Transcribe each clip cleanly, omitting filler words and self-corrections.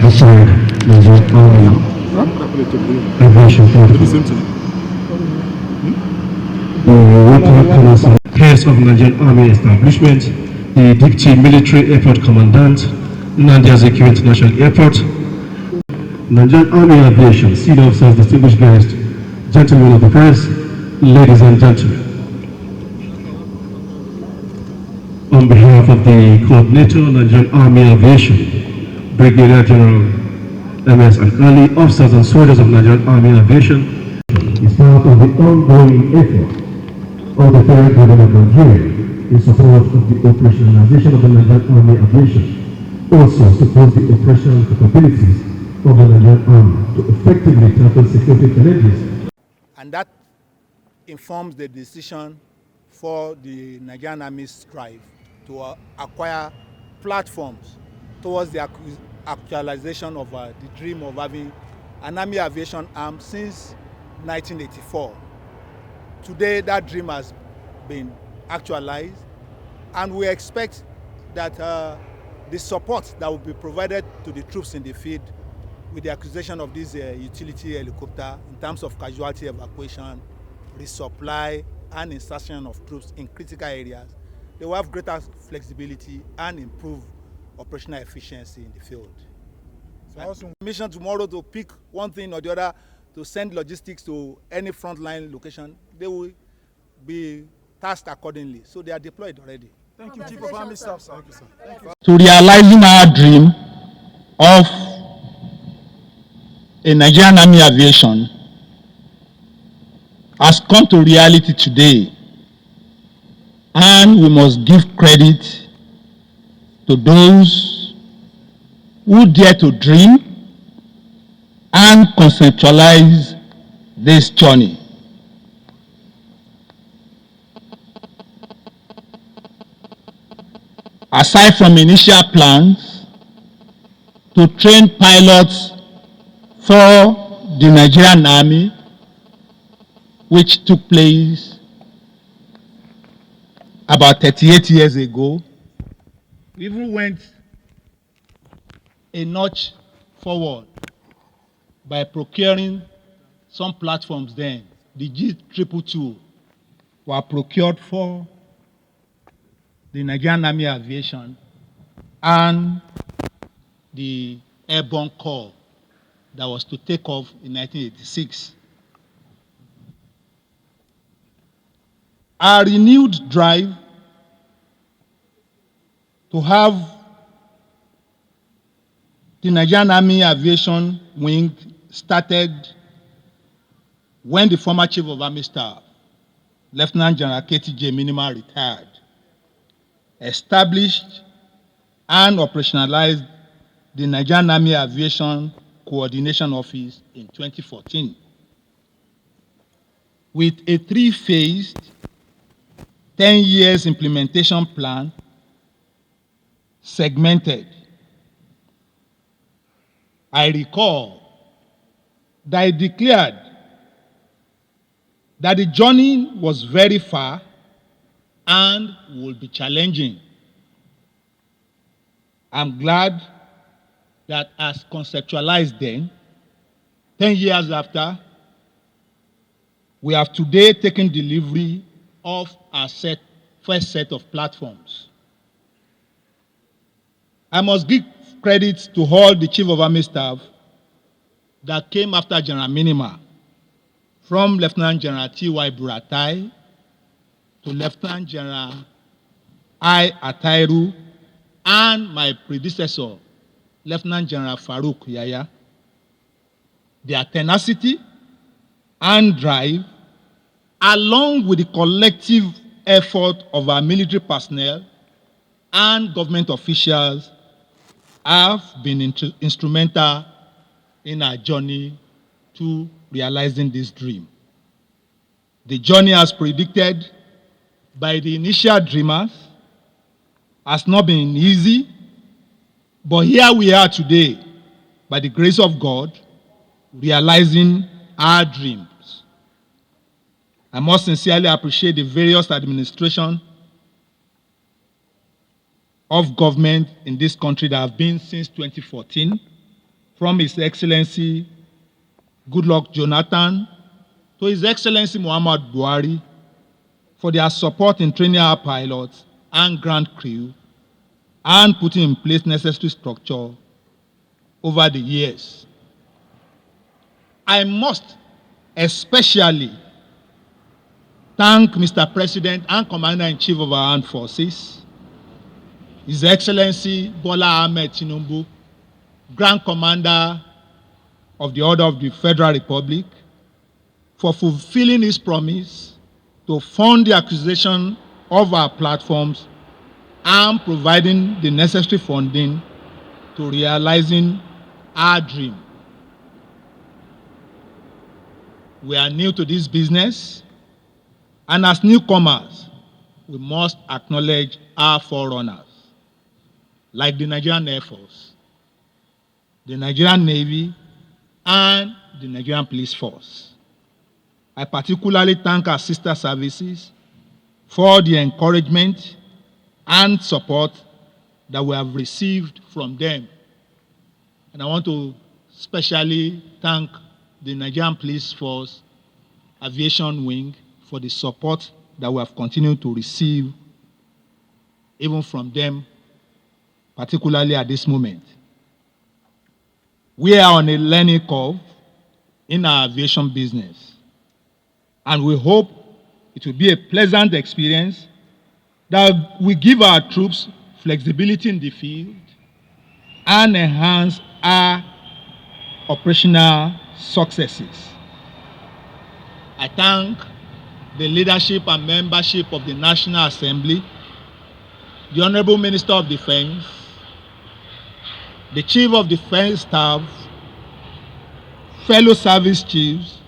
decide Nigerian Army Aviation Platform. The heads of Nigerian Army Establishment, the Deputy Military Airport Commandant, Nandi Azikiwe International Airport, Nigerian Army Aviation, senior officers, distinguished guests, gentlemen of the press, ladies and gentlemen. On behalf of the coordinator, Nigerian Army Aviation, Brigadier General M.S. Alkali, officers and soldiers of Nigerian Army Aviation, is part of the ongoing effort of the federal government of Nigeria in support of the operationalization of the Nigerian Army Aviation, also support the operational capabilities of the Nigerian Army to effectively tackle security challenges. And that informs the decision for the Nigerian Army's drive to acquire platforms towards the actualization of the dream of having an army aviation arm since 1984. Today, that dream has been actualized, and we expect that the support that will be provided to the troops in the field with the acquisition of this utility helicopter in terms of casualty evacuation, resupply, and insertion of troops in critical areas, they will have greater flexibility and improve operational efficiency in the field. So mission tomorrow to pick one thing or the other to send logistics to any frontline location, they will be tasked accordingly. So they are deployed already. Thank you, Chief of Army Staff, sir. Thank you, sir. Thank you. To realizing our dream of a Nigerian Army Aviation has come to reality today, and we must give credit to those who dare to dream and conceptualize this journey. Aside from initial plans to train pilots for the Nigerian Army, which took place about 38 years ago, we even went a notch forward by procuring some platforms then. The G222 were procured for the Nigerian Army Aviation and the Airborne Corps that was to take off in 1986. Our renewed drive to have the Nigerian Army Aviation Wing started when the former Chief of Army Staff, Lieutenant General KTJ Minima, retired, established and operationalized the Nigerian Army Aviation Coordination Office in 2014 with a three-phased 10 years implementation plan segmented. I recall that I declared that the journey was very far and would be challenging. I'm glad that as conceptualized then, 10 years after, we have today taken delivery of our first set of platforms. I must give credit to all the Chief of Army Staff that came after General Minima, from Lieutenant General T.Y. Buratai to Lieutenant General I. Atairu and my predecessor, Lieutenant General Farouk Yaya. Their tenacity and drive, along with the collective effort of our military personnel and government officials, have been instrumental in our journey to realizing this dream. The journey, as predicted by the initial dreamers, has not been easy, but here we are today, by the grace of God, realizing our dreams. I must sincerely appreciate the various administrations of government in this country that have been since 2014 from His Excellency Goodluck Jonathan to His Excellency Muhammad Buhari for their support in training our pilots and ground crew and putting in place necessary structure over the years. I must especially thank Mr. President and Commander-in-Chief of our Armed Forces, His Excellency Bola Ahmed Tinubu, Grand Commander of the Order of the Federal Republic, for fulfilling his promise to fund the acquisition of our platforms and providing the necessary funding to realizing our dream. We are new to this business, and as newcomers, we must acknowledge our forerunners, like the Nigerian Air Force, the Nigerian Navy, and the Nigerian Police Force. I particularly thank our sister services for the encouragement and support that we have received from them. And I want to especially thank the Nigerian Police Force Aviation Wing for the support that we have continued to receive even from them, particularly at this moment. We are on a learning curve in our aviation business, and we hope it will be a pleasant experience that will give our troops flexibility in the field and enhance our operational successes. I thank the leadership and membership of the National Assembly, the Honorable Minister of Defense, the Chief of Defense Staff, fellow service chiefs,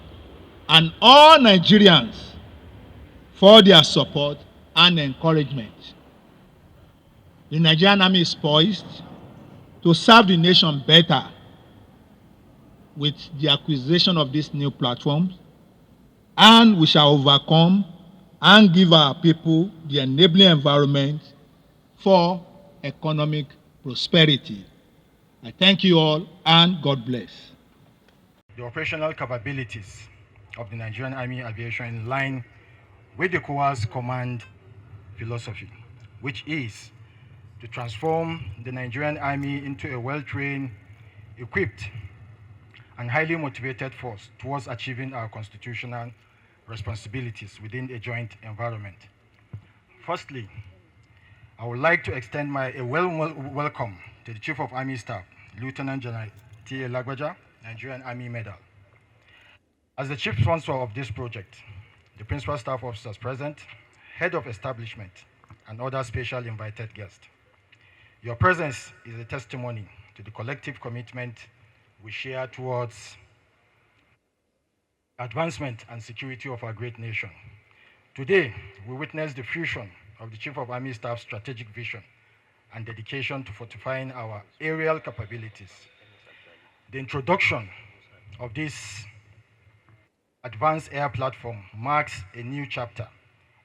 and all Nigerians for their support and encouragement. The Nigerian Army is poised to serve the nation better with the acquisition of these new platforms, and we shall overcome and give our people the enabling environment for economic prosperity. I thank you all, and God bless. The operational capabilities of the Nigerian Army Aviation in line with the COA's command philosophy, which is to transform the Nigerian Army into a well-trained, equipped, and highly motivated force towards achieving our constitutional responsibilities within a joint environment. Firstly, I would like to extend a welcome to the Chief of Army Staff, Lieutenant General T.A. Lagbaja, Nigerian Army Medal. As the chief sponsor of this project, the principal staff officers present, head of establishment, and other special invited guests, your presence is a testimony to the collective commitment we share towards advancement and security of our great nation. Today, we witness the fusion of the Chief of Army Staff's strategic vision and dedication to fortifying our aerial capabilities. The introduction of this advanced air platform marks a new chapter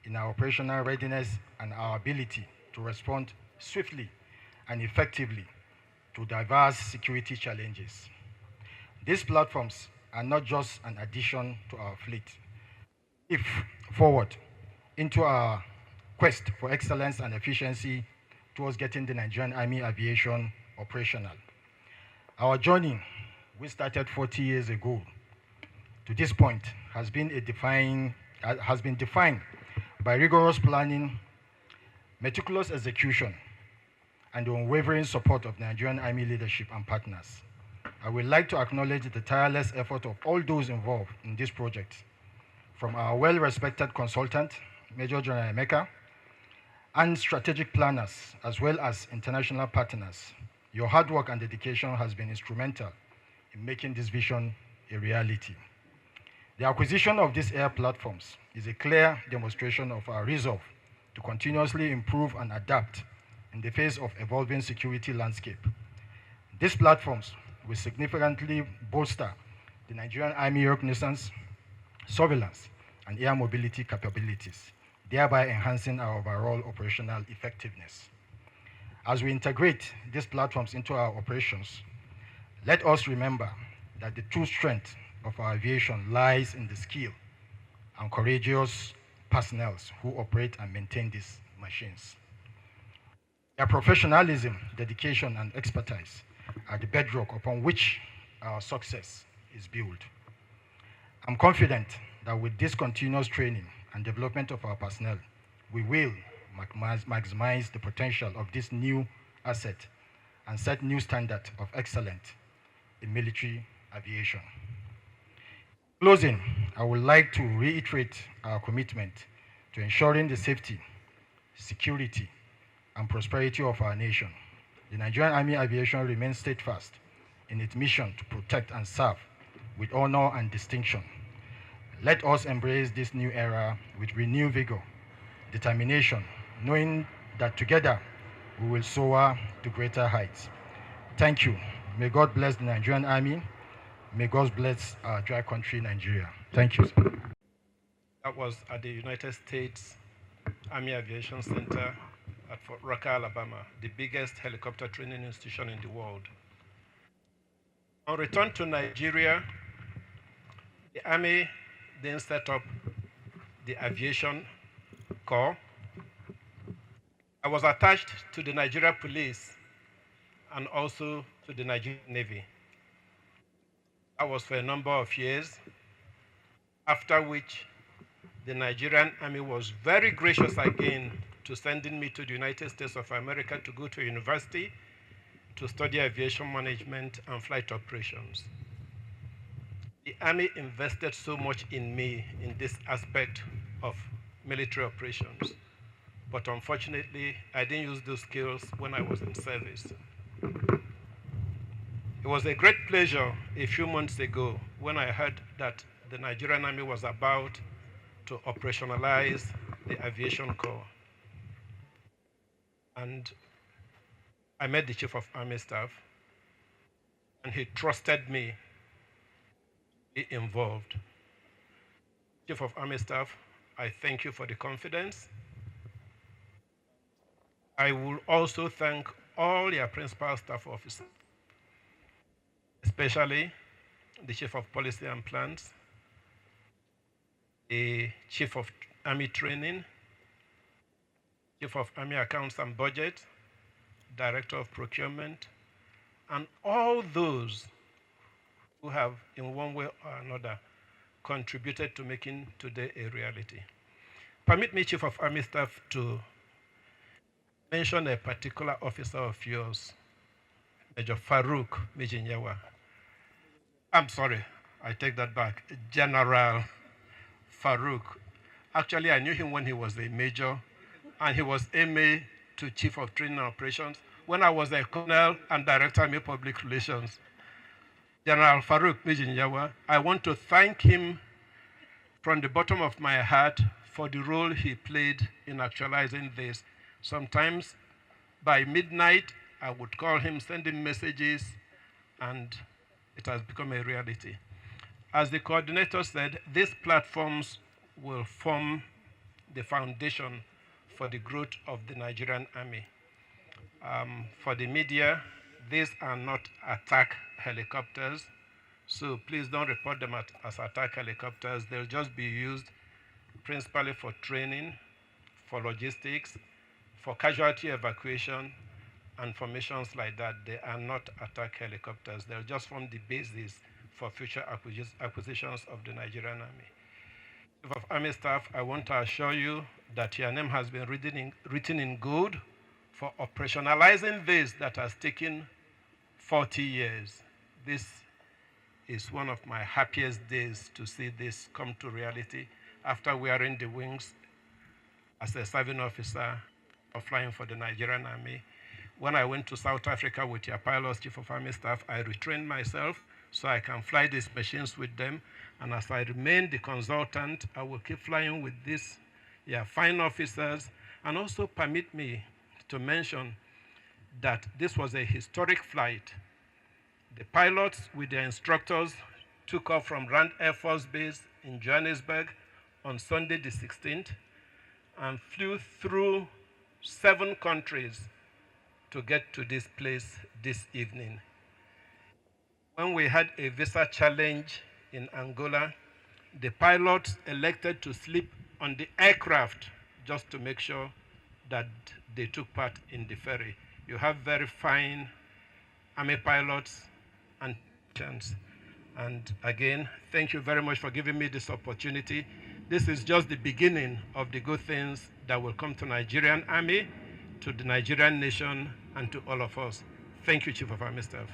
in our operational readiness and our ability to respond swiftly and effectively to diverse security challenges. These platforms are not just an addition to our fleet. If forward into our quest for excellence and efficiency towards getting the Nigerian Army Aviation operational. Our journey, which started 40 years ago, to this point has been defined by rigorous planning, meticulous execution, and the unwavering support of Nigerian Army leadership and partners. I would like to acknowledge the tireless effort of all those involved in this project, from our well-respected consultant, Major General Emeka, and strategic planners, as well as international partners. Your hard work and dedication has been instrumental in making this vision a reality. The acquisition of these air platforms is a clear demonstration of our resolve to continuously improve and adapt in the face of evolving security landscape. These platforms will significantly bolster the Nigerian Army reconnaissance, surveillance, and air mobility capabilities, thereby enhancing our overall operational effectiveness. As we integrate these platforms into our operations, Let us remember that the true strength of our aviation lies in the skill and courageous personnel who operate and maintain these machines. Their professionalism, dedication, and expertise are the bedrock upon which our success is built. I'm confident that with this continuous training and development of our personnel, we will maximize the potential of this new asset and set new standard of excellence in military aviation. In closing, I would like to reiterate our commitment to ensuring the safety, security, and prosperity of our nation. The Nigerian Army Aviation remains steadfast in its mission to protect and serve with honor and distinction. Let us embrace this new era with renewed vigor, determination, knowing that together we will soar to greater heights. Thank you. May God bless the Nigerian Army. May God bless our dry country, Nigeria. Thank you, sir. That was at the United States Army Aviation Center at Fort Rucker, Alabama, the biggest helicopter training institution in the world. On return to Nigeria, the Army then set up the Aviation Corps. I was attached to the Nigeria Police and also to the Nigerian Navy. That was for a number of years, after which the Nigerian Army was very gracious again to sending me to the United States of America to go to university to study aviation management and flight operations. The Army invested so much in me in this aspect of military operations, but unfortunately, I didn't use those skills when I was in service. It was a great pleasure a few months ago when I heard that the Nigerian Army was about to operationalize the Aviation Corps. And I met the Chief of Army Staff, and he trusted me to be involved. Chief of Army Staff, I thank you for the confidence. I will also thank all your principal staff officers, especially the Chief of Policy and Plans, the Chief of Army Training, Chief of Army Accounts and Budget, Director of Procurement, and all those who have, in one way or another, contributed to making today a reality. Permit me, Chief of Army Staff, to mention a particular officer of yours, Major Farouk Mijinyawa. I'm sorry, I take that back. General Farouk. Actually, I knew him when he was a major, and he was MA to Chief of Training and Operations when I was a colonel and Director of Public Relations. General Farouk Mijinyawa, I want to thank him from the bottom of my heart for the role he played in actualizing this. Sometimes by midnight, I would call him, send him messages, and it has become a reality. As the coordinator said, these platforms will form the foundation for the growth of the Nigerian Army. For the media, these are not attack helicopters, so please don't report them as attack helicopters. They'll just be used principally for training, for logistics, for casualty evacuation, and for missions like that. They are not attack helicopters. They'll just form the basis for future acquisitions of the Nigerian Army. Chief of Army Staff, I want to assure you that your name has been written in gold for operationalizing this that has taken 40 years. This is one of my happiest days to see this come to reality after wearing the wings as a serving officer of flying for the Nigerian Army. When I went to South Africa with your pilots, Chief of Army Staff, I retrained myself so I can fly these machines with them. And as I remain the consultant, I will keep flying with these fine officers. And also permit me to mention that this was a historic flight. The pilots with their instructors took off from Rand Air Force Base in Johannesburg on Sunday the 16th and flew through 7 countries to get to this place this evening. When we had a visa challenge in Angola, the pilots elected to sleep on the aircraft just to make sure that they took part in the ferry. You have very fine Army pilots and chance. And again, thank you very much for giving me this opportunity. This is just the beginning of the good things that will come to Nigerian Army, to the Nigerian nation, and to all of us. Thank you, Chief of Army Staff.